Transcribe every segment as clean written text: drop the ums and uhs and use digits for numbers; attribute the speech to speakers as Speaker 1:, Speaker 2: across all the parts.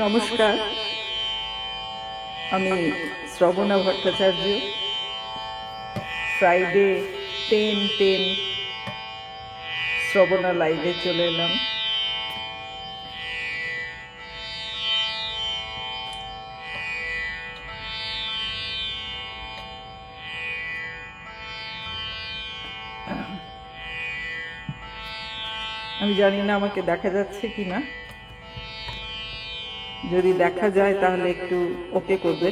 Speaker 1: নমস্কার, আমি শ্রবণা ভট্টাচার্য। ফ্রাইডে 10-10 শ্রবণা লাইভে চলে এলাম। আমি জানি না আমাকে দেখা যাচ্ছে কিনা, যদি দেখা যায় তাহলে একটু ওকে করবে।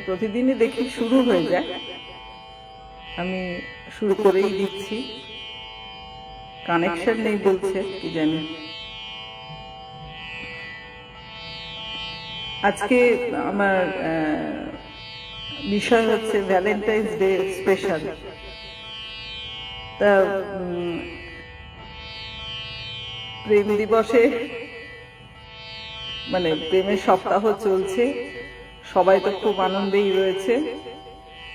Speaker 1: প্রতিদিনই দেখি শুরু হয়ে যায়, আমি শুরু করেই দিচ্ছি। কানেকশন নেই বলছে, কি জানি। আজকে আমার বিষয় হচ্ছে ভ্যালেন্টাইন্স ডে স্পেশাল। তা প্রেম দিবসে মানে প্রেমের সপ্তাহ চলছে, সবাই তো খুব আনন্দেই রয়েছে।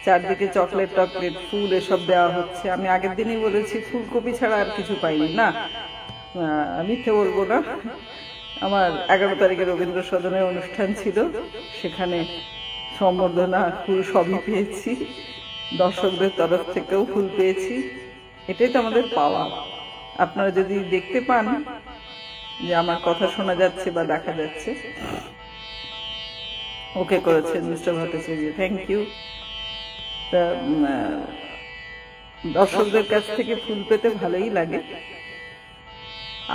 Speaker 1: চারদিকে চকলেট টকলেট ফুল এসব দেওয়া হচ্ছে। আমি আগের দিনই বলেছি ফুলকপি ছাড়া আর কিছু পাইনি। না, মিথ্যে বলবো না, আমার 11 তারিখে রবীন্দ্র সদনের অনুষ্ঠান ছিল, সেখানে সম্বর্ধনা ফুল সবই পেয়েছি, দর্শকদের তরফ থেকেও ফুল পেয়েছি। এটাই তো আমাদের পাওয়া। আপনারা যদি দেখতে পান যে আমার কথা শোনা যাচ্ছে বা দেখা যাচ্ছে, ওকে করেছেন মিস্টার ভট্টাচার্য, থ্যাংক ইউ। তা দর্শকদের কাছ থেকে ফুল পেতে ভালোই লাগে।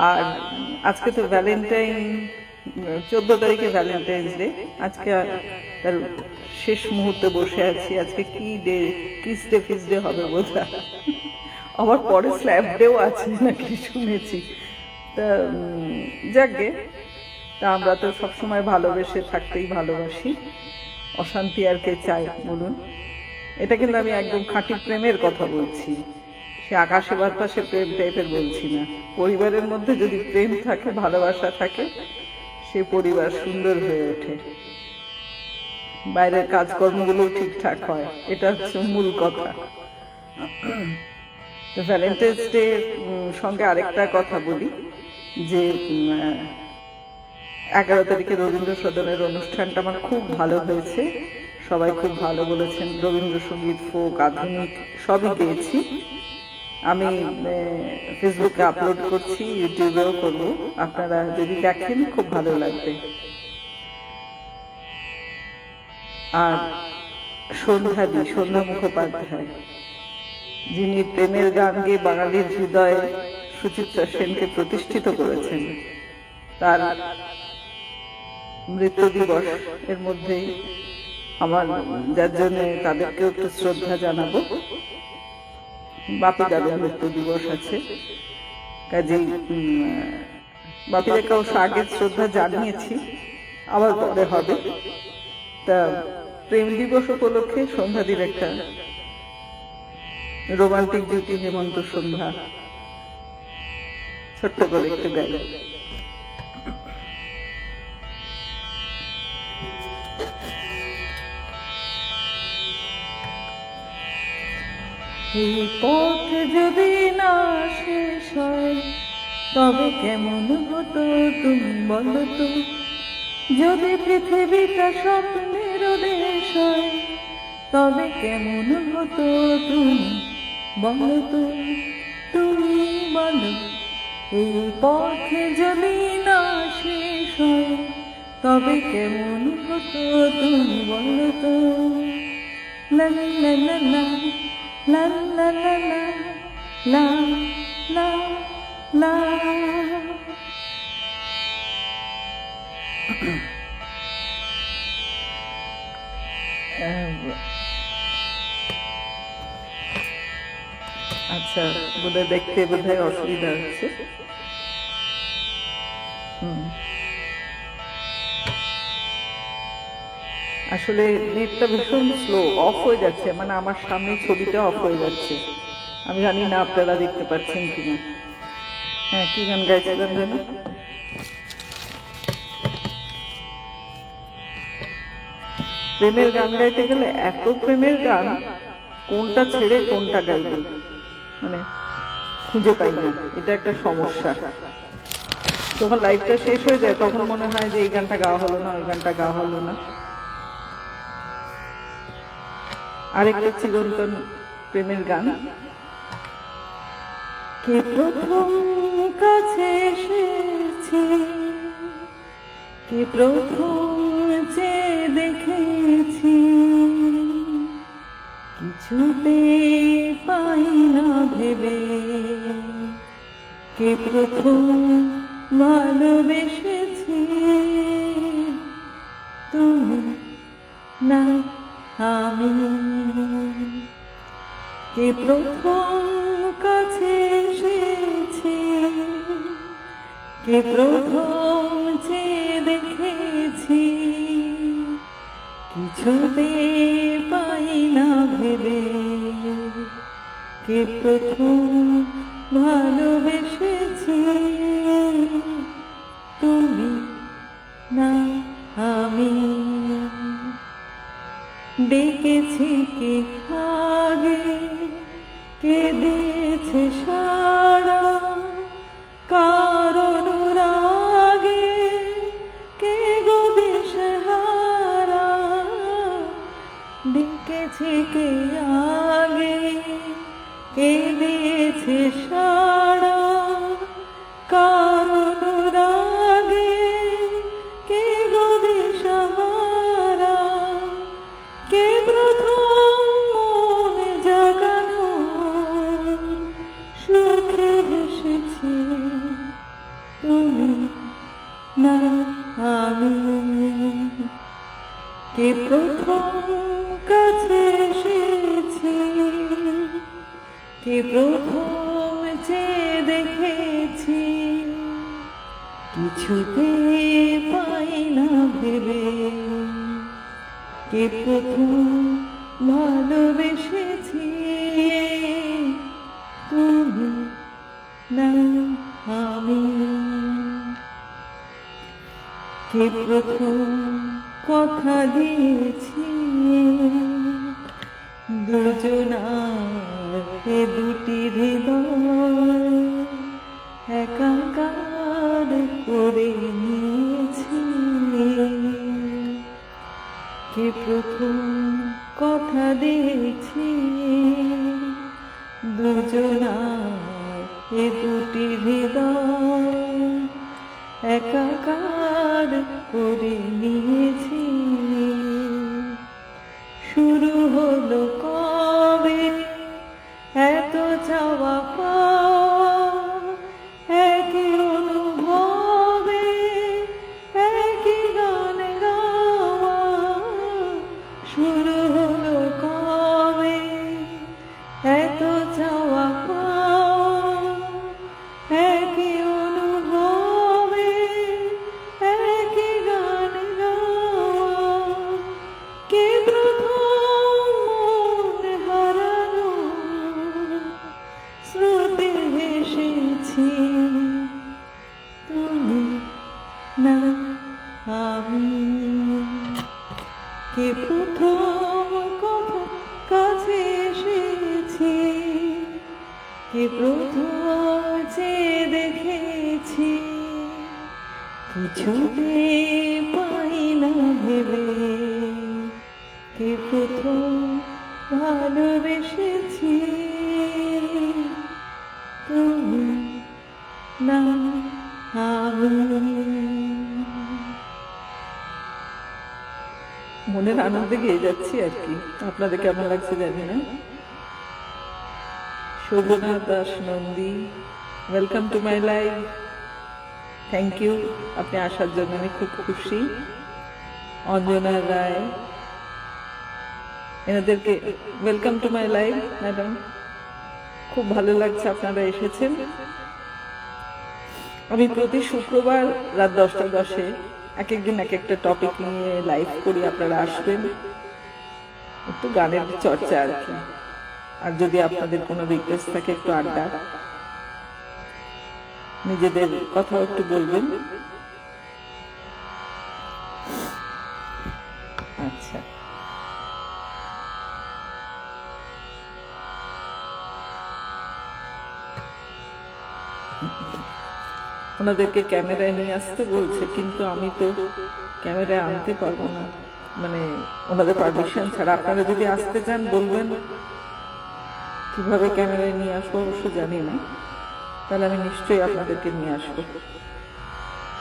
Speaker 1: আর আজকে তো ভ্যালেন্টাইন, 14 তারিখে ভ্যালেন্টাইন্স ডে। আজকে তার শেষ মুহূর্তে বসে আছি। আজকে কি ডে, কিস ডে ফিস ডে হবে বোধহয়, আবার পরে স্ল্যাব ডেও আছে নাকি শুনেছি। তা যাকে, তা আমরা তো সবসময় ভালোবেসে থাকতেই ভালোবাসি, অশান্তি আর কে চায় বলুন। এটা কিন্তু আমি একদম খাঁটি প্রেমের কথা বলছি, সে আকাশে বাতাসে প্রেম টাইপের বলছি না। পরিবারের মধ্যে যদি প্রেম থাকে, ভালোবাসা থাকে, সে পরিবার সুন্দর হয়ে ওঠে, বাইরের কাজকর্মগুলো ঠিকঠাক হয়, এটা হচ্ছে মূল কথা। তো ভ্যালেন্টাইন্স ডে সঙ্গে আরেকটা কথা বলি যে 11 তারিখে রবীন্দ্র সদনের অনুষ্ঠানটা আমার খুব ভালো হয়েছে, সবাই খুব ভালো বলেছেন। রবীন্দ্রসঙ্গীত, ফোক, আধুনিক সবই গেয়েছি। আমি ফেসবুকে আপলোড করছি, ইউটিউবেও করব, আপনারা যদি দেখেন খুব ভালো লাগবে। আর সন্ধ্যা মুখোপাধ্যায়, যিনি প্রেমের গান গেয়ে বাঙালির হৃদয়ে সুচিত্রা সেনকে প্রতিষ্ঠিত করেছেন, তার মৃত্যু দিবস এর মধ্যেই আমার, যার জন্য তাদেরকেও একটু শ্রদ্ধা জানাবো। বাপিদারও মৃত্যু দিবস আছে, কাজেই বাপিদাকে অবশ্য আগে শ্রদ্ধা জানিয়েছি, আবার পরে হবে। তা প্রেম দিবস উপলক্ষে সন্ধ্যাদির একটা রোমান্টিক জুটি হেমন্ত সন্ধ্যা ছোট্ট করে একটু গাই। এই পথ যদি না শেষ হয় তবে কেমন হতো তুমি বলো তো, যদি পৃথিবীটা স্বপ্নের দেশ হয় তবে কেমন হতো তুমি বলো তো, তুমি বলো। এই পথে যদি না শেষ হয় তবে কেমন হতো তুমি বলো তো। লা লা লা লা লা লা লা লা লা লা। আচ্ছা, বোধহয় দেখতে বোধহয় অসুবিধা হচ্ছে। আসলে নেটটা ভীষণ স্লো, অফ হয়ে যাচ্ছে, মানে আমার সামনে ছবিটা অফ হয়ে যাচ্ছে। আমি জানি না আপনারা দেখতে পাচ্ছেন কিনা। হ্যাঁ, কি গান গাইছিলেন যেন? প্রেমের গান গাইতে গেলে এত প্রেমের গান, কোনটা ছেড়ে কোনটা গাইবে মানে খুঁজে পাই না, এটা একটা সমস্যা। যখন লাইভটা শেষ হয়ে যায় তখন মনে হয় যে এই গানটা গাওয়া হলো না, ওই গানটা গাওয়া হলো না। আরেকটা চিরন্তন প্রেমের গান, কে প্রথম কাছে এসেছে, কে প্রথম যে দেখেছি, কিছুতে পাই না ভেবে, কে প্রথম ভালোবেসেছি, তুমি না আমি, কে প্রথম কাছে এসেছি, কে প্রথম যে দেখেছি, কিছুতে পাই না ভেবে, কে প্রথম ভালোবেসেছি, তুমি না আমি। ডেকেছি কে আগে, কে দিয়েছে সারা, কারণ রাগে কে গো দিশেহারা, ডেকেছি কে আগে, কে দিয়েছে সারা, কারণ রাগে কে গো দিশেহারা, কে প্রথম মনে জাগানো সুখে হেসেছি, তুমি না আমি, কে প্রথম কাছে এসেছি, কে প্রথম যে দেখেছি, কিছুতে পাই না ভেবে, কে প্রথম ভালোবেসেছি, তুমি না আমি, কে প্রথম কথা দিয়েছি, দুজনার এ দুটি হৃদয় একাকার করে নিয়েছি, কে প্রথম কথা দিয়েছি, দুজনার এ দুটি হৃদয় একাকার করে নিয়েছি, শুরু হলো কবে এত চাওয়া পাওয়া, একই অনুভবে একই গান গাওয়া, শুরু হলো কবে এত চাওয়া পাওয়া, একই অনুভবে একই গান গাওয়া, কে প্রথম মন হারানো স্রোতে ভেসেছি, তুমি না আমি, কে প্রথম কথা কাছে এসেছি, কে প্রথম যে দেখেছি, কিছুতে পাই না ভেবে, কে প্রথম ভালোবেসেছি, তুমি না আমি। মনের আনন্দে গিয়ে যাচ্ছি আর কি, আপনাদের কেমন লাগছে জানি না। Shobhana Das Nandi, welcome to my life. Thank you, আপনি আসার জন্য আমি খুব খুশি। অঞ্জনা রায়, এনাদেরকে welcome to my life madam, খুব ভালো লাগছে আপনারা এসেছেন। আমি প্রতি শুক্রবার রাত 10টা 10-এ এক একদিন এক একটা টপিক নিয়ে লাইভ করি, আপনারা আসবেন, একটু গানের চর্চা আর কি। আর যদি আপনাদের কোনো রিকোয়েস্ট থাকে একটু আড্ডা, নিজেদের কথাও একটু বলবেন। আচ্ছা, ওনাদেরকে ক্যামেরায় নিয়ে আসতে বলছে, কিন্তু আমি তো ক্যামেরায় আনতে পারবো না, মানে ওনাদের পারমিশন ছাড়া। আপনারা যদি আসতে চান বলবেন, কিভাবে ক্যামেরায় নিয়ে আসবো অবশ্য জানি না, তাহলে আমি নিশ্চয়ই আপনাদেরকে নিয়ে আসবো।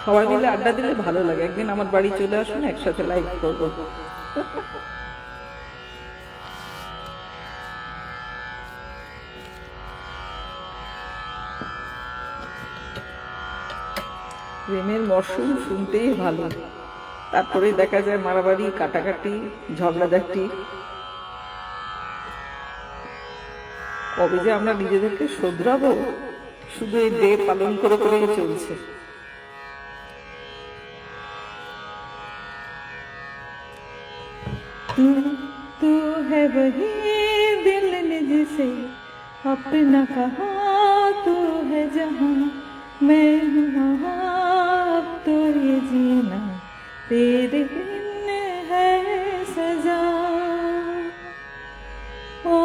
Speaker 1: সবাই মিলে আড্ডা দিলে ভালো লাগে। একদিন আমার বাড়ি চলে আসুন, একসাথে লাইভ করবো। প্রেমের মরশুম শুনতেই ভালো, তারপরে দেখা যায় মারামারি, কাটাকাটি, ঝগড়াঝাটি। কবে যে আমরা নিজেদেরকে শোধরাবো, শুধু এই ডে পালন করে করেই চলছে। तू है वही दिल ने जिसे अपना कहा, तू है जहां मैं हूँ वहां, अब तो ये जीना तेरे बिन है सजा। ओ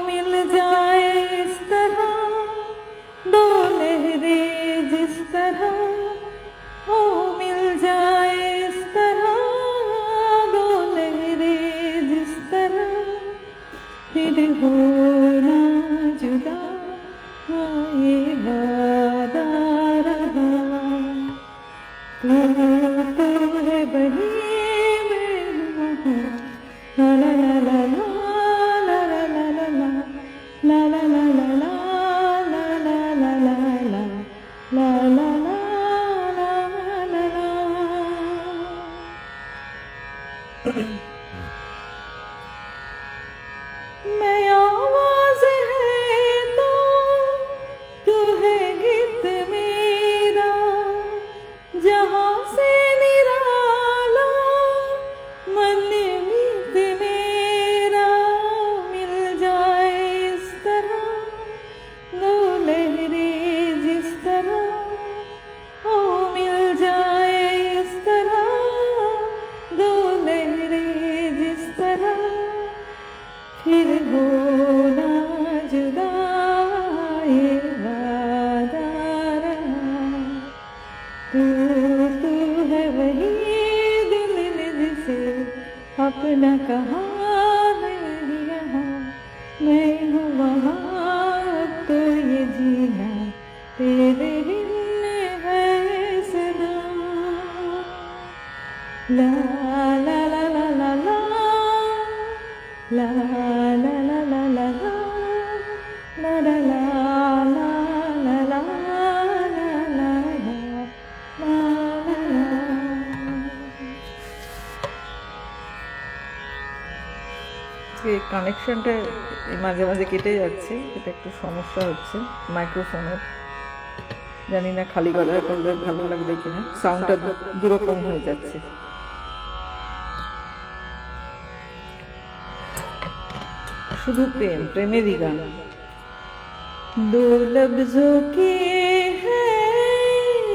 Speaker 1: मिल जाए इस तरह दो लहरें जिस तरह, ओ मिल जाए इस तरह दो लहरें जिस तरह, फिर होना जुदा ये वादा रहा। तू है वही मैं हूँ, ला ला ला ला ला ला ला ला ला ला ला ला ला ला ला ला ला ला। मैं आवाज है तो तू है गीत मेरा, जहाँ से निराला मन मीत मेरा। मिल जाए इस तरह दो लहरें जिस तरह, ओ मिल जाए इस तरह दो लहरें जिस तरह, फिर होना जुदा ये वादा रहा। तू है वही दिल ने जिसे अपना कहा, मैं यहाँ मैं हूँ वहाँ, अब तो ये जीना तेरे बिन है सदा। ला ला ला ला ला ला ला ला ला ला ला ला ला ला ला ला ला ला ला। কানেকশনটা মাঝে মাঝে কেটে যাচ্ছে, এটা একটু সমস্যা হচ্ছে মাইক্রোফোনের। জানি না খালি গলায় করলে ভালো লাগবে কিনা, সাউন্ডটা দুরকম হয়ে যাচ্ছে। শুধু প্রেম, প্রেমেরই গান। दो लफ्जों की है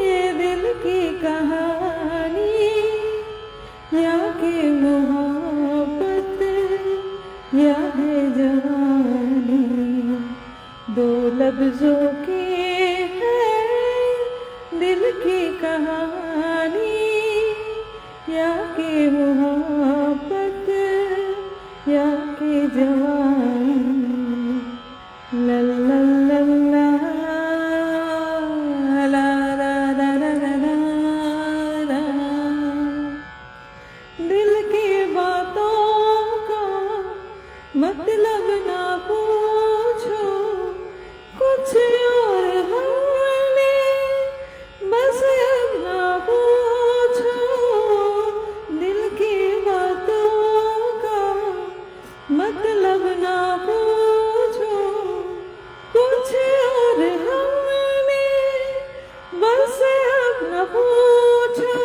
Speaker 1: ये दिल की कहानी, या कि मोहब्बत या है जवानी। दो लफ्जों की है दिल की कहानी, या कि मोहब्बत या कि जवानी। ला ला ला ला ला ला ला ला ला। दिल की बातों का मतलब ना पूछो, कुछ और हमने बस अब ना पूछो। दिल की बातों का मतलब ना पूछो, कुछ और हमने बस अब न पूछो।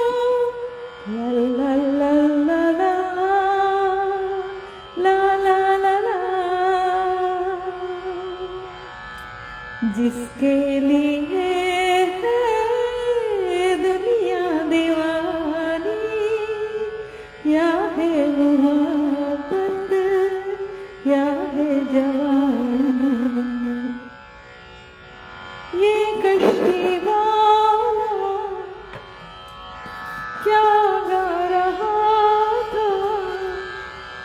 Speaker 1: जिसके लिए है दुनिया दीवानी, या है मोहब्बत या है जवानी। ये कश्ती वाला क्या गा रहा था,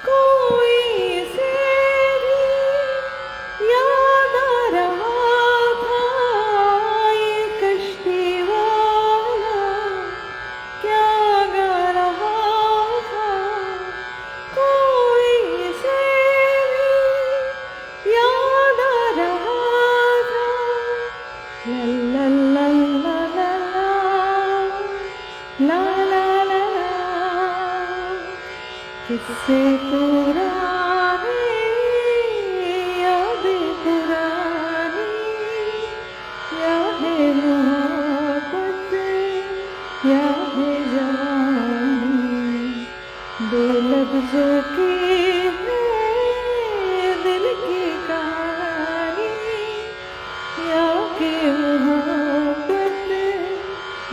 Speaker 1: कोई इसे भी याद आ रहा था। ये कश्ती वाला क्या गा रहा था, कोई इसे भी याद आ रहा था। ला ला ला ला ला ला ला ला, किससे पुरानी याद पुरानी, या है मोहब्बत या है जवानी। दो लफ्ज़ों की है दिल की कहानी, या कि मोहब्बत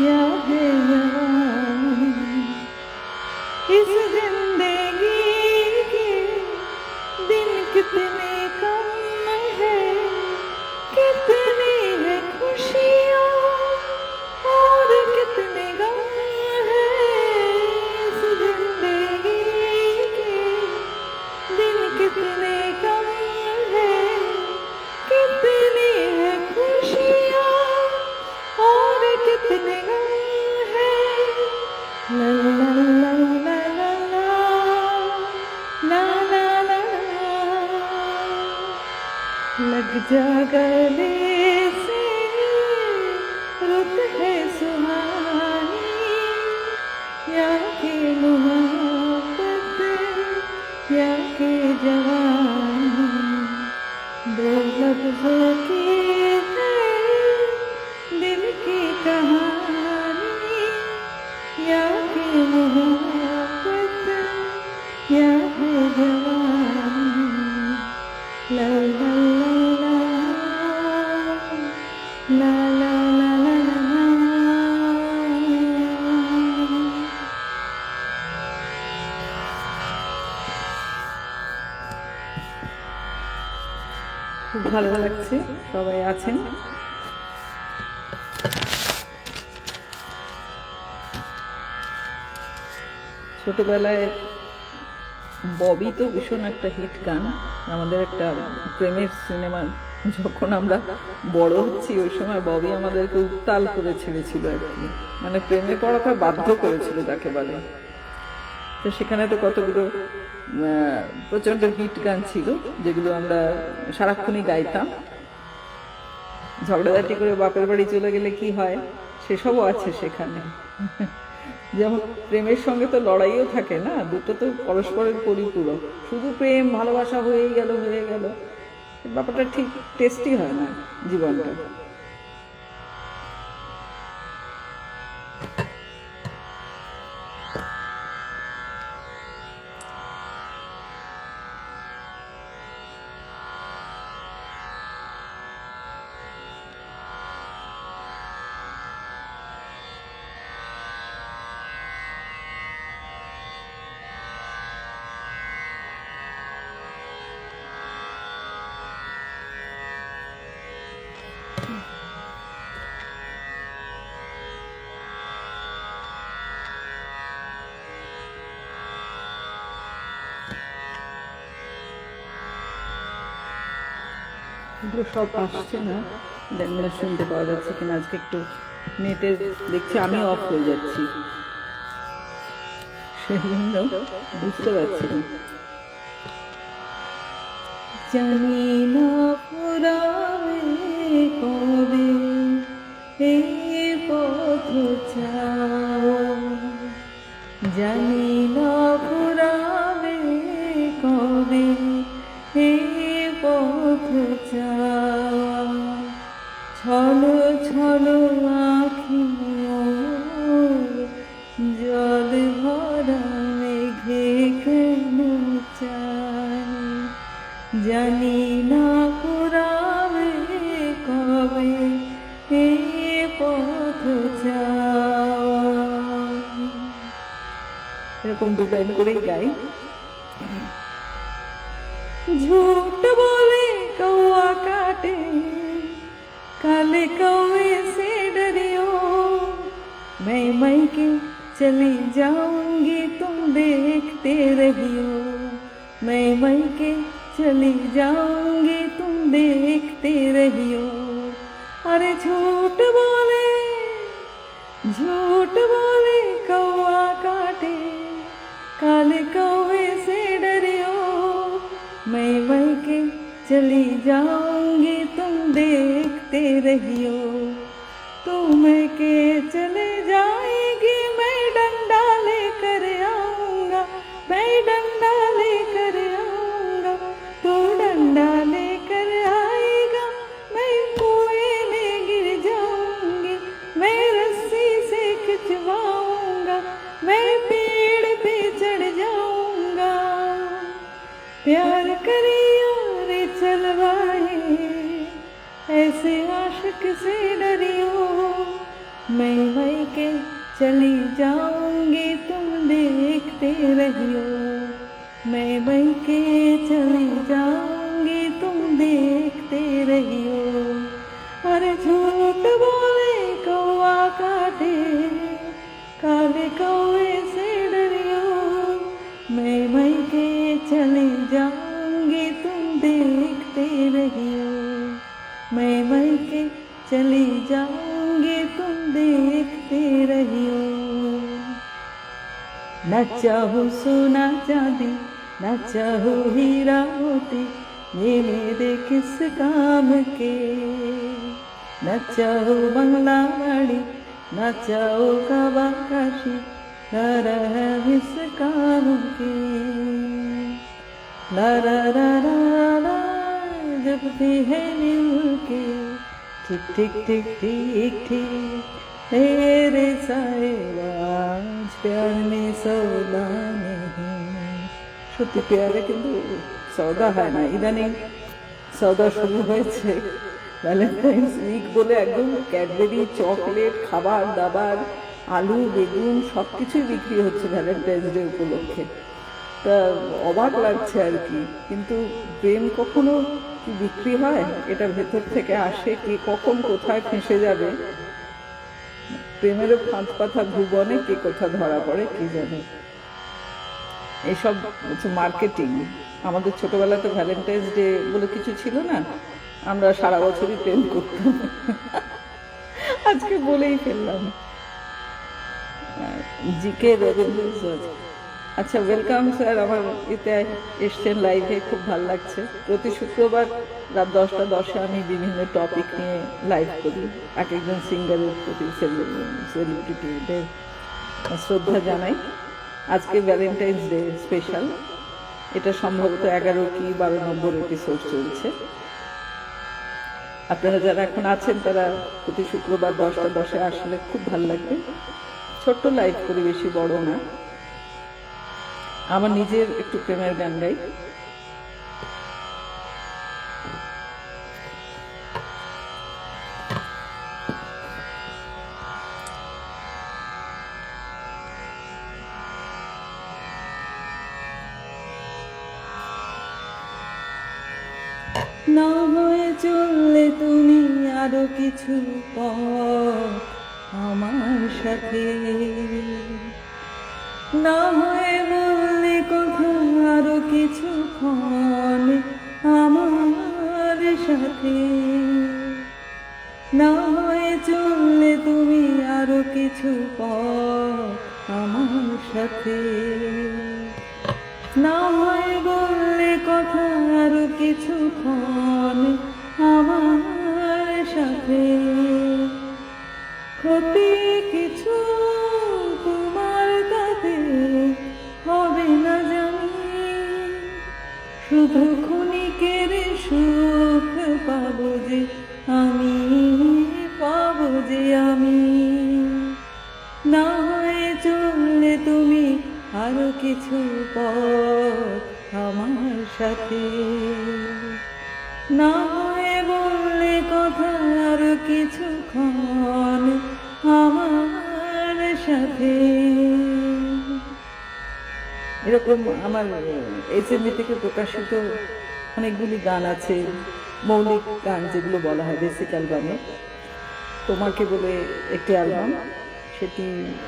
Speaker 1: या है जवानी। इस जिंदगी के दिन कितने कम है, कितनी है खुशियाँ और कितने गम है। इस जिंदगी के दिन कितने कम है, कितनी है खुशियाँ और कितने गम है। ला ला ला ला ला ला ला ला ला, लग जा गले से रुत है सुहानी, या कि मोहब्बत या कि जवानी। दो लफ्ज़ों की है दिल की कहानी, या कि मोहब्बत या है जवानी। ला ला ला ला ला ला ला ला। খুব ভালো লাগছে, সবাই আছেন। ছোটবেলায় ববি তো ভীষণ একটা হিট গান, আমাদের একটা প্রেমের সিনেমা। যখন আমরা বড় হচ্ছি ওই সময় ববি আমাদেরকে উত্তাল করে ছেড়েছিল আর কি, মানে প্রেমে পড়াতে বাধ্য করেছিল যাকে বলে। তো সেখানে তো কতগুলো প্রচণ্ড হিট গান ছিল যেগুলো আমরা সারাক্ষণই গাইতাম। ঝগড়াঝাটি করে বাপের বাড়ি চলে গেলে কি হয় সেসবও আছে সেখানে। যেমন প্রেমের সঙ্গে তো লড়াইও থাকে না, দুটো তো পরস্পরের পরিপূরক। শুধু প্রেম ভালোবাসা হয়ে গেল ব্যাপারটা ঠিক টেস্টি হয় না জীবনটা। এগুলো সব আসছে না, জানি না শুনতে পাওয়া যাচ্ছে কিনা। আজকে একটু নেটে দেখছি আমি অফ হয়ে যাচ্ছি, সেই জন্য বুঝতে পারছি না। জানি না ফুরাবে কবে এই পথ চাওয়া, জানি না ফুরাবে কবে এই পথ চাওয়া। ছলো ছলো আঁখি জল ভরা মেঘে কেন চাই, জানি না ফুরাবে কবে এরকম 2 লাইন করেই গাই। झूठ बोले कौआ काटे, काले कौए से डरियो, मैं मैके चली जाऊंगी तुम देखते रहियो, मैं मैके चली जाऊंगी तुम देखते रहियो। अरे झूठ बोले कौआ काटे, काले कौए से डरियो, मैं मैके चली जाऊंगी तुम देखते रहियो, तुम मैके चले जाएगी मैं डंडा लेकर आऊंगा, मैं डंडा लेकर आऊंगा, तो डंडा लेकर आएगा, मैं कुएं में गिर जाऊंगी, मैं रस्सी से खिंचवाऊंगा, मैं पेड़ पे चढ़ जाऊंगा। प्यार करियो रे चलवाए, ऐसे आशिक से डरियो, मैं मैके चली जाऊंगी तुम देखते रहियो, मैं मैके चली जाऊंगी तुम देखते रहियो। अरे झूठ बोले कौआ काटे, काले कौए से डरियो, मैं मैके चली जाऊंगी तुम देखते रहियो, मैं मैके चली जाऊंगी तुम देखते रहियो। न चाहूं सोना चांदी, न चाहूं हीरा मोती, ये मेरे किस काम के, न चाहूं बंगला बाड़ी, न चाहूं काबा काशी, न रहा इस काम के। ला ला ला ला ला जब भी है मिलके, ठीक ठीक ठीक ठीक ठीक तेरे साए आज प्यार में सौदा नहीं। সত্যি পেয়ারে কিন্তু সৌদা হয় না, ইদানিং সৌদা শুরু হয়েছে। ভ্যালেন্টাইন্স উইক বলে একদম ক্যাডবেরি, চকলেট, খাবার দাবার, আলু বেগুন সব কিছুই বিক্রি হচ্ছে ভ্যালেন্টাইন্স ডে উপলক্ষে। তা অবাক লাগছে আর কি, কিন্তু প্রেম কখনো কি বিক্রি হয়? এটা ভেতর থেকে আসে, কে কখন কোথায় ফেঁসে যাবে। প্রেমেরও ফাঁদ পাতা ভুবনে কে কোথা ধরা পড়ে কি জানে। এইসব হচ্ছে মার্কেটিং। আমাদের ছোটবেলাতে ভ্যালেন্টাইন্স ডে বলে কিছু ছিল না, আমরা সারা বছরই প্রেম করতাম। আজকে বলেই ফেললাম। জিকে রবীন্দ্র। আচ্ছা, ওয়েলকাম স্যার, আমার এতে এসছেন লাইভে, খুব ভালো লাগছে। প্রতি শুক্রবার রাত 10টা 10-এ আমি বিভিন্ন টপিক নিয়ে লাইভ করি। এক একজন সিঙ্গারের প্রতি, সেলিব্রিটিদের শ্রদ্ধা জানাই। আজকে ভ্যালেন্টাইন্স ডে স্পেশাল, এটা সম্ভবত 11 কি 12 নম্বর এপিসোড চলছে। আপনারা যারা এখন আছেন তারা প্রতি শুক্রবার 10টা 10-এ আসলে খুব ভালো লাগবে। ছোট্ট লাইভ করি, বেশি বড় না। আমার নিজের একটু প্রেমের গান গাই। না হয়ে চললে তুমি আরো কিছু পথ আমার সাথে, না হয়ে বললে কথা আরো কিছুক্ষণ আমার সাথে, না হয়ে চললে তুমি আরো কিছু পথ আমার সাথে, না হয়ে বললে কথা আরো কিছুক্ষণ আমার সাথে। ক্ষতি কিছু তোমার তাতে হবে না জানি, শুধু ক্ষণিকের সুখ পাবো যে আমি, পাবো যে আমি। না হয়ে চললে তুমি আরো কিছু পথ আমার সাথে, না হয়ে বললে কথা আরো কিছুক্ষণ আমার সাথে। এরকম আমার HMV থেকে প্রকাশিত অনেকগুলি গান আছে, মৌলিক গান যেগুলো বলা হয় বেসিক অ্যালবামে। তোমাকে বলে একটি অ্যালবাম, সেটি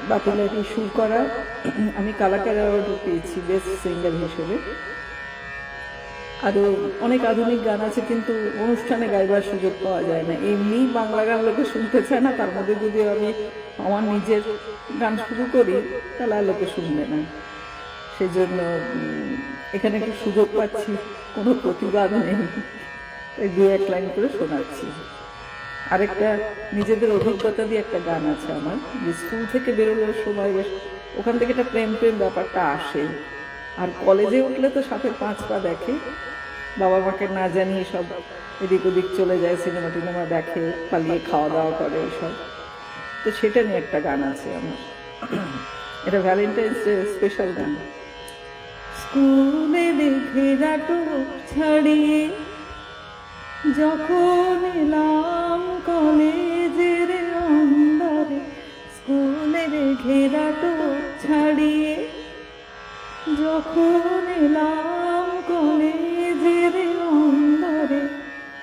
Speaker 1: বাপিলারি সুর করা। আমি কালাকার অ্যাওয়ার্ডও পেয়েছি বেস্ট সিঙ্গার হিসেবে। আরও অনেক আধুনিক গান আছে, কিন্তু অনুষ্ঠানে গাইবার সুযোগ পাওয়া যায় না। এমনি বাংলা গান লোকে শুনতে চায় না, তার মধ্যে যদি আমি আমার নিজের গান শুরু করি তাহলে আর লোকে শুনবে না। সেজন্য এখানে একটু সুযোগ পাচ্ছি, কোনো প্রতিবাদ নেই, এই দু এক লাইন করে শোনাচ্ছি। আরেকটা নিজেদের অভিজ্ঞতা দিয়ে একটা গান আছে আমার, যে স্কুল থেকে বেরোনোর সময় বেশ ওখান থেকে একটা প্রেম প্রেম ব্যাপারটা আসে, আর কলেজে উঠলে তো সাথে 5 পা দেখে, বাবা মাকে না জানিয়ে সব এদিক ওদিক চলে যায়, সিনেমা টিনেমা দেখে, পালিয়ে খাওয়া দাওয়া করে এইসব। তো সেটা নিয়ে একটা গান আছে আমার, এটা ভ্যালেন্টাইন্স ডে স্পেশাল গান। স্কুলে ঘেরা টোপ ছাড়িয়ে যখন এলাম কলেজের অন্দরে, স্কুলের ঘেরা টোপ ছাড়িয়ে যখন এলাম কলেজের অন্দরে,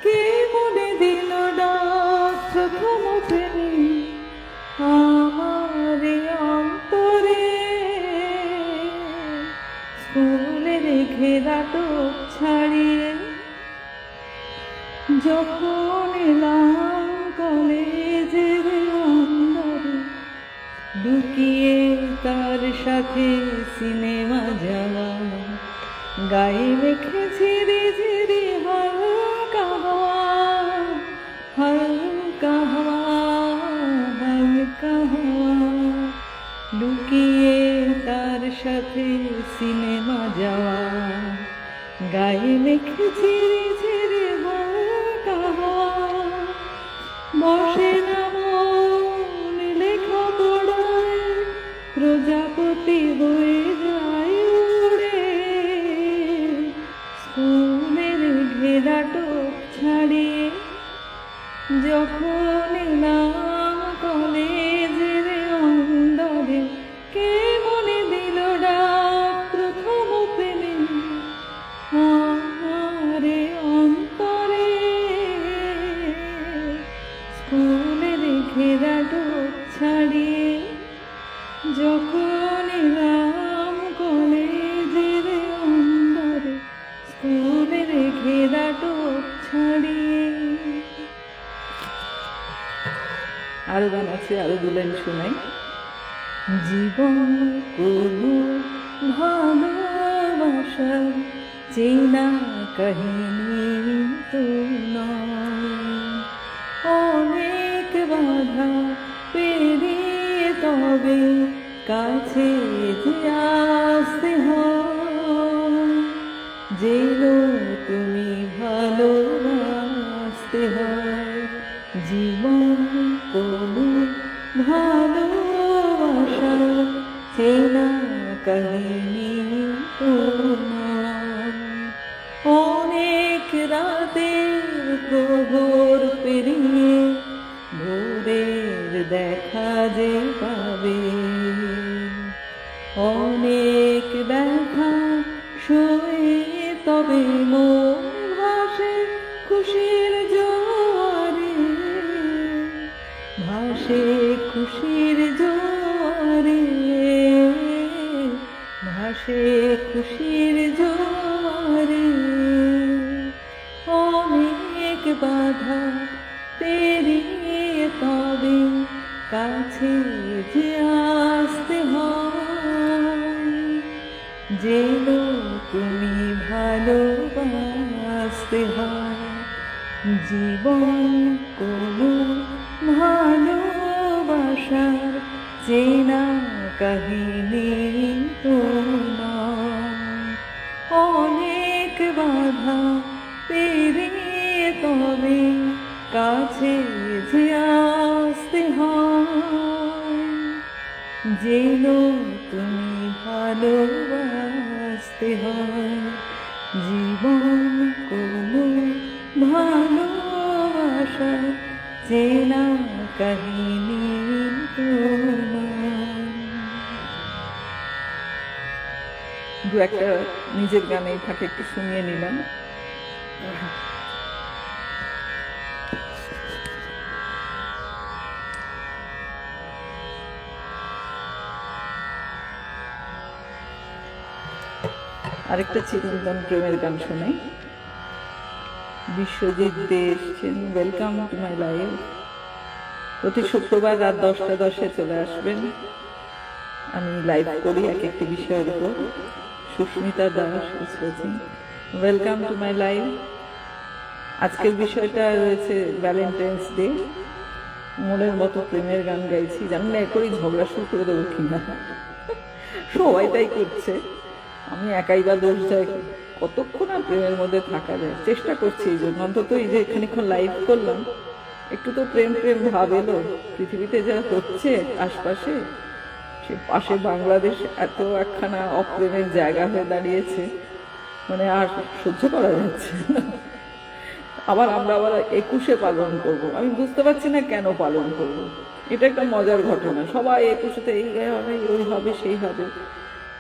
Speaker 1: কে মনে দিল ডাক প্রথম প্রেমে আমার অন্তরে। স্কুলের ঘেরা টোপ ছাড়িয়ে যখন এলাম কলেজের অন্দরে, লুকিয়ে তার সাথে সিনেমা যাওয়া, গায়ে মেখে ঝিরি ঝিরি হালকা হাওয়া, হালকা হাওয়া, হালকা হাওয়া, লুকিয়ে তার সাথে সিনেমা যাওয়া, গায়ে মেখে ঝিরি ঝিরি হালকা হাওয়া, বসে না মন লেখা পড়ায়, প্রজাপতি হয়ে যায় উড়ে। স্কুলের ঘেরা টোপ ছাড়িয়ে যখন এলাম কলেজের অন্দরে, কে মনে দিল ডাক প্রথম প্রেমে আমার অন্তরে। স্কুলের ঘেরা টোপ ছাড়িয়ে যখন এলাম কলেজের অন্দরে, স্কুলের ঘেরা টোপ ছাড়িয়ে। আরো গান আছে, আরো 2 লাইন শোনাই। জীবন কোনো ভালোবাসার চেনা কাহিনী তো নয়, অনেক বাধা পেরিয়ে তবে কাছে যে আসতে হয়, যেন তুমি ভালোবাসতে হয়। জীবন কোনো ভালোবাসার চেনা কাহিনী তো নয়, অনেক রাতের প্রহর পেরিয়ে ভোরের দেখা যে পাবে, অনেক ব্যথা সয়ে তবে মন ভাসে খুশির জোয়ারে, ভাসে খুশির জোয়ারে, ভাসে খুশির জোয়ারে। অনেক বাধা পেরিয়ে তবে কাছে যে আসতে হয়, যেন তুমি ভালোবাসতে হয়। জীবন কোনো ভালোবাসার চেনা কাহিনী তো নয়, অনেক বাধা পেরিয়ে তবে কাছে যে আসতে হয়, যেন তুমি ভালোবাসতে হয়। জীবন কোনো ভালোবাসার চেনা কাহিনী তো নয়। দু একটা নিজের গানে থাকে একটু শুনিয়ে নিলাম। আরেকটা চিরন্তন প্রেমের গান শোনাই। বিশ্বজিৎ দে এসছেন, ওয়েলকাম টু মাই লাইফ। প্রতি শুক্রবার রাত 10টা 10-এ চলে আসবেন। আমি লাইভ করি এক একটি বিষয়ের উপর। সুস্মিতা দাস এসেছেন, ওয়েলকাম টু মাই লাইফ। আজকের বিষয়টা রয়েছে ভ্যালেন্টাইন্স ডে। মনের মতো প্রেমের গান গাইছি। জানি না এরপরই ঝগড়া শুরু করে দেবো কিনা, সবাই তাই করছে, আমি একাই বা দোষ যাই। কতক্ষণ আর প্রেমের মধ্যে থাকা যায়, চেষ্টা করছি এই জন্য। অন্তত এই যে খানিক্ষণ লাইভ করলাম, একটু তো প্রেম প্রেম ভাব এলো। পৃথিবীতে যা হচ্ছে আশপাশে, সে পাশে বাংলাদেশ এত একখানা অপ্রেমের জায়গা হয়ে দাঁড়িয়েছে, মানে আর সহ্য করা যাচ্ছে না। আবার আমরা 21শে পালন করব। আমি বুঝতে পারছি না কেন পালন করব। এটা একটা মজার ঘটনা, সবাই 21শে এই হবে ওই হবে সেই হবে,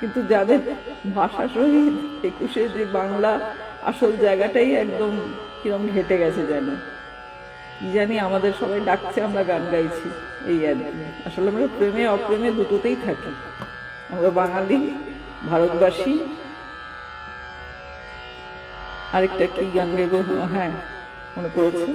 Speaker 1: কিন্তু যাদের ভাষা সহিত 21শে যে বাংলা আসল জায়গাটাই একদম কিরম ঘেটে গেছে যেন। কি জানি আমাদের সবাই ডাকছে, আমরা গান গাইছি, এই আর কি। আসলে আমরা প্রেমে অপ্রেমে দুটোতেই থাকি, আমরা বাঙালি, ভারতবাসী। আরেকটা কি গান গাইবো, হ্যাঁ মনে পড়েছে,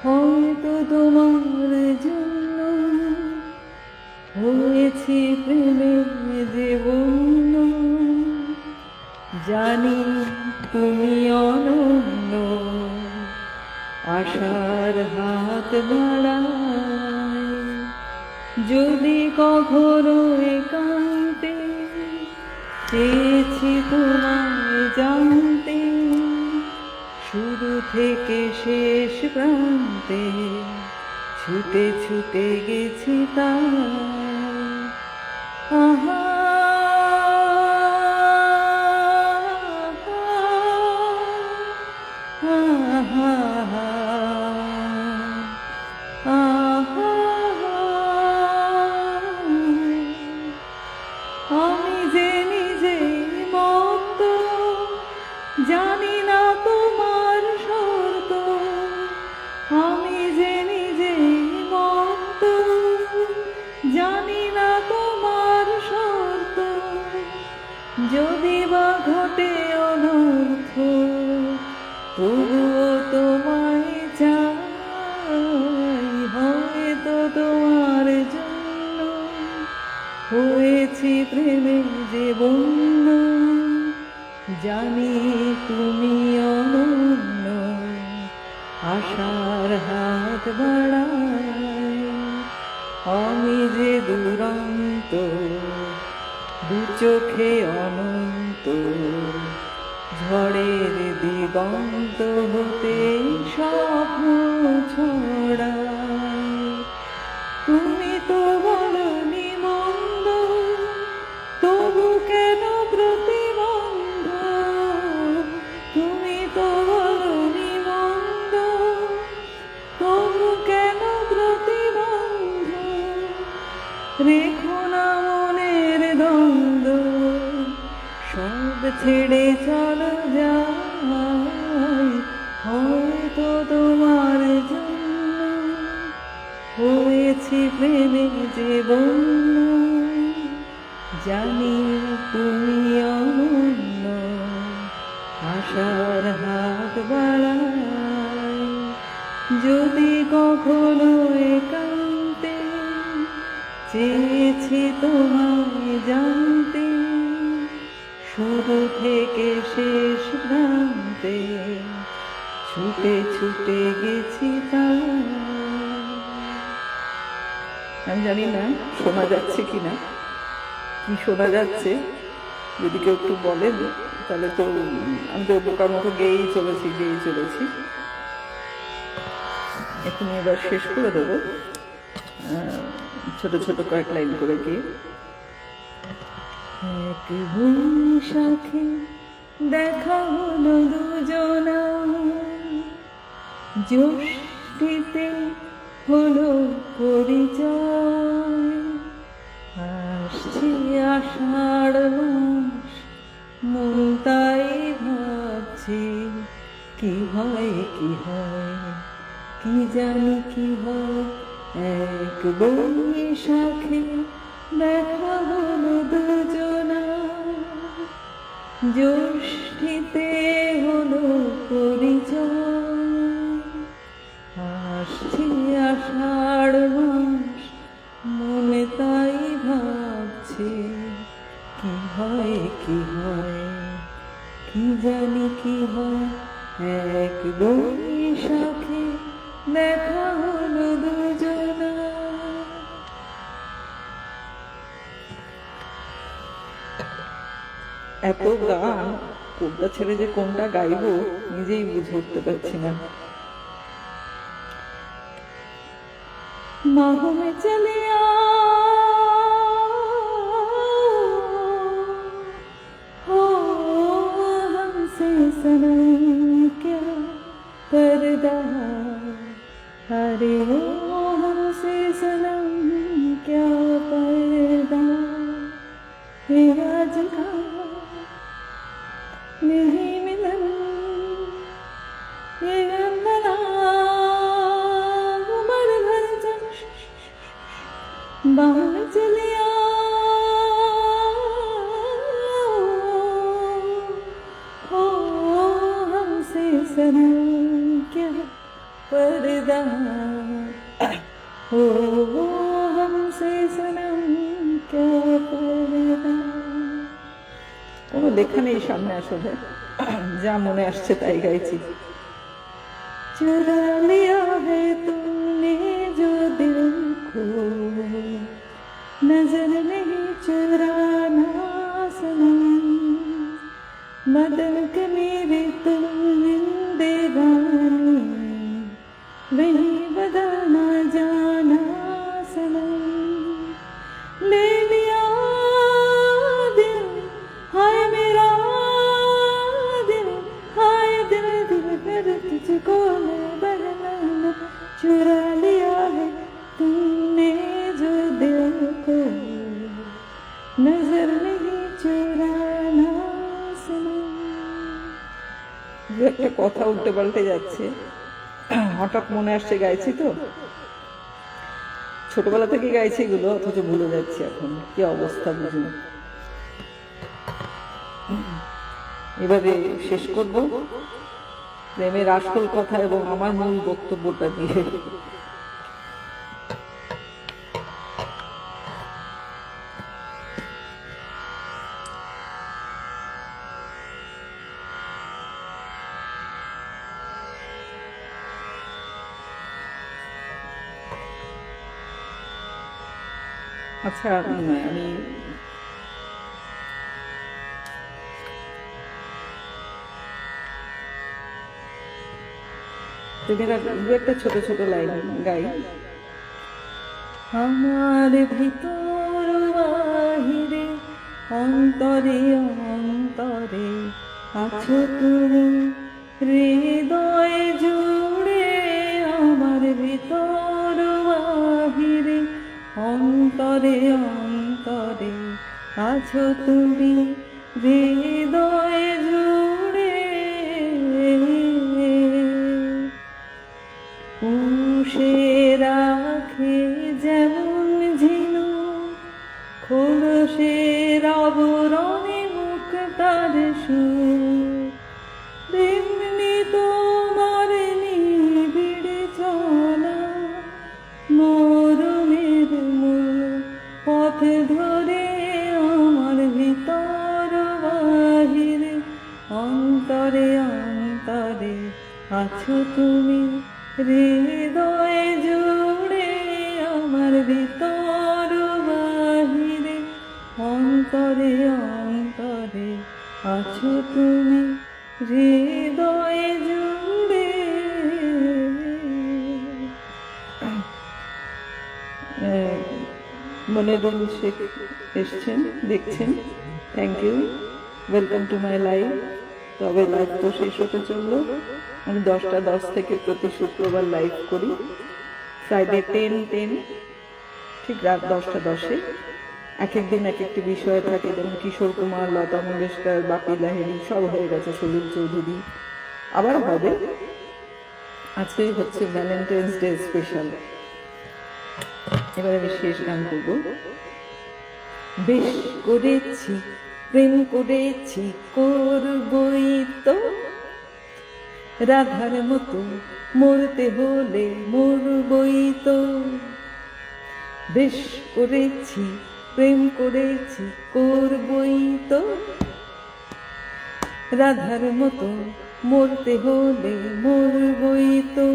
Speaker 1: হয়তো তোমার জন্য হয়েছি প্রেমে জীবন, জানি তুমি অনন্য, আশার হাত বাড়ায়। যদি কখনো একান্তে চেয়েছি তোমায় জানতে, শুরু থেকে শেষ প্রান্তে ছুটে ছুটে গেছি তাই। আহা আমি যে নিজেই মত্ত, জানি না তোমার শর্ত। আমি যে নিজেই মত্ত, জানি না তোমার শর্ত। যদি বা ঘটে অনর্থ, তবুও তোমায় চাই। হয়তো তোমার জন্য হয়েছি প্রেমে যে বন্য, জানি তুমি অনন্য, আশার হাত বাড়ায়। আমি যে দুরন্ত, দু চোখে অনন্ত, ঝড়ের দিগন্ত হতে স্বপ্ন ছড়ায়। তুমি তো বলনি মন্দ, তবু কেন প্রতিবন্ধ। তুমি তো বলনি মন্দ, তবু কেন প্রতিবন্ধ। রেখো না মনের দ্বন্দ্ব, সব ছেড়ে চলো যাই। হয়তো তোমার জন্য হয়েছি প্রেমে যে বন্য, জানি তুমি অনন্য, আশার হাত বাড়ায়। যদি কখনো একান্তে চেয়েছি তোমায় জানতে, শুরু থেকে শেষ প্রান্তে ছুটে ছুটে গেছি তাই। আমি জানি না শোনা যাচ্ছে কিনা, কি শোনা যাচ্ছে যদি কেউ একটু বলেন, তাহলে তো আমি তো বোকার মতো গেয়েই চলেছি। এখন এবার শেষ করে দেবো ছোট ছোট কয়েক লাইন করে গিয়ে। এক বৈশাখে দেখা হলো দুজনা, জ্যৈষ্ঠীতে হলো পরিচয়। আসছে আষাঢ় মাস, মন তাই ভাবছে কি হয় কি হয়, কি জানি কি হয়। এক বৈশাখে দেখা হলো দুজনা, জ্যৈষ্ঠীতে হলো পরিচয়। আসছে আষাঢ় মাস, মনে তাই ভাবছে কি হয় কি হয়, কি জানি কি হয়। এক বৈশাখে দেখা হলো দুজনা। এত গান কোনটা ছেড়ে যে কোনটা গাইবো নিজেই বুঝে উঠতে পারছি না। बाहों में चलिया हो, हमसे सनम क्या पर्दा, अरे हो हमसे सनम क्या पर्दा, ये आज का नहीं मिलन, ये गंदला बाहर चलिया हो, हमसे सनम क्या पर्दा, हो हमसे सनम क्या पर्दा। কোনো লেখা নেই সামনে, আসলে যা মনে আসছে তাই গাইছি। চুরা লিয়া है तुमने जो दिल को, नजर नहीं चुराना सनम, बदल के मेरे तुम जिंदगानी, वही बदलना जाना सनम। ले लिया दिल, हाय मेरा दिल, हाय दिल दिल कर तुझको ले बहलाना, चुरा लिया है तुमने जो दिल को, नजर नहीं चुराना सनम। দু একটা কথা উল্টে পাল্টে যাচ্ছে, হঠাৎ মনে আসছে গাইছি তো, ছোটবেলা থেকে গাইছি এগুলো, অথচ ভুলে যাচ্ছি এখন, কি অবস্থা বুঝুন। এবারে শেষ করব প্রেমের আসল কথা এবং আমার মূল বক্তব্যটা দিয়ে। আচ্ছা, আমি প্রেমের দু একটা ছোট ছোট লাইন গাই। আমার ভিতর বাহিরে অন্তরে অন্তরে আছো তুমি, হৃদয় জুড়ে আমার ভিতর বাহিরে অন্তরে অন্তরে আছো তুমি, হৃদয় জুড়ে। পুষে রাখে যেমন ঝিনুক খোলসের আবরণে মুক্তার সুর, তেমনি তোমার নিবিড় চলা মরমের মূল পথ ধরে আমার ভিতর বাহিরে অন্তরে অন্তরে আছো তুমি, হৃদয় জুড়ে আমার ভিতর বাহিরে অন্তরে অন্তরে আছো তুমি, হৃদয় জুড়ে। মনিরুল শেখ এসছেন, দেখছেন। Thank you, welcome to my life. তবে লাইভ তো শেষ হতে চললো। আমি 10টা 10 থেকে প্রতি শুক্রবার লাইভ করি, ফ্রাইডে 10 ঠিক রাত 10টা 10-এ। এক একদিন এক একটি বিষয় থাকে, যেমন কিশোর কুমার, লতা মঙ্গেশকর, বাপি লাহিড়ী সব হয়ে গেছে, সলিল চৌধুরী আবার হবে। আজকে হচ্ছে ভ্যালেন্টাইন্স ডে স্পেশাল। এবার আমি শেষ গান করবো। বেশ করেছি, প্রেম করেছি, করবই তো, রাধার মতো মরতে হলে মরবই তো। বেশ করেছি, প্রেম করেছি, করবই তো, রাধার মতো মরতে হলে মরবই তো।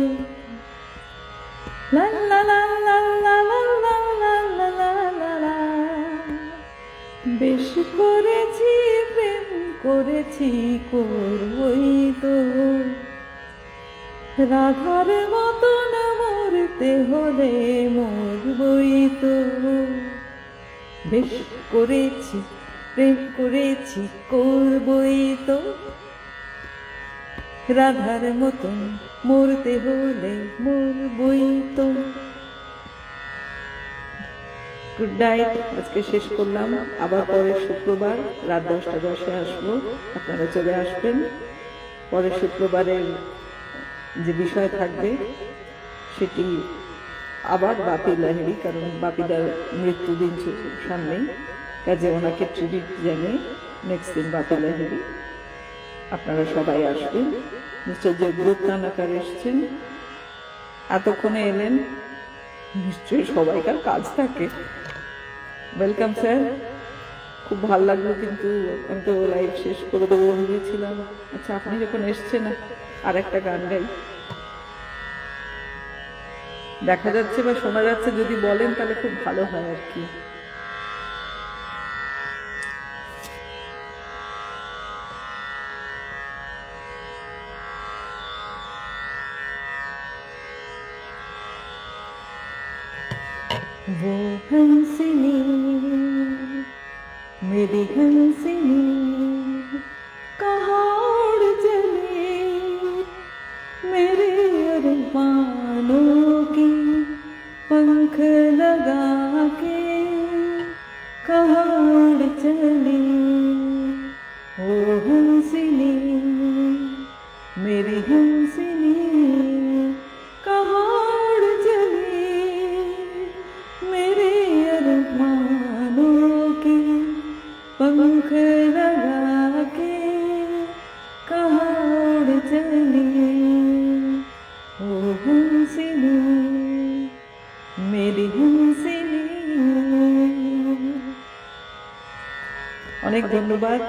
Speaker 1: লা লা লা লা লা লা লা লা লা লা লা। বেশ করেছি, প্রেম করেছি, করবই তো, রাধার মতন মরতে হলে মরবই তো। বেশ করেছি, প্রেম করেছি, করবই তো, রাধার মতন মরতে হলে মরবই তো। গুড নাইট, আজকে শেষ করলাম। আবার পরের শুক্রবার রাত 10টা 10-এ আসবো, আপনারা চলে আসবেন। পরের শুক্রবারের যে বিষয় থাকবে সেটি আবার বাপি লাহিড়ী, কারণ বাপিদার মৃত্যুদিন সামনেই, কাজে ওনাকে ট্রিবিউট জানিয়ে নেক্সট দিন বাপি লাহিড়ী। আপনারা সবাই আসবেন। মিস্টার জগরুপ নানাকার এসছেন, এতক্ষণে এলেন, নিশ্চয়ই সবাইকার কাজ থাকে। ওয়েলকাম স্যার, খুব ভালো লাগলো, কিন্তু আমি তো লাইভ শেষ করে দেবো ভেবেছিলাম। আচ্ছা, আপনি যখন এসছেন আর একটা গান গাই। দেখা যাচ্ছে বা শোনা যাচ্ছে, যদি বলেন তাহলে খুব ভালো হয় আর কি। वो हंसनी मेरी हंसनी कहाँ उड़ चली, मेरे अरमानों की पंख लगा के कहाँ उड़ चली। ओ हंसनी मेरी हंसनी कहाँ उड़ चली, मेरे अरमानों की पंख लगा के कहाँ उड़ चली। ओ हंसनी मेरी हंसनी। অনেক ধন্যবাদ,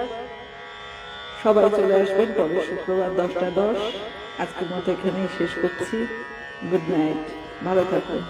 Speaker 1: সবাই চলে আসবেন পরের শুক্রবার 10টা 10। আজকের মতো এখানেই শেষ করছি। গুড নাইট, ভালো থাকুন।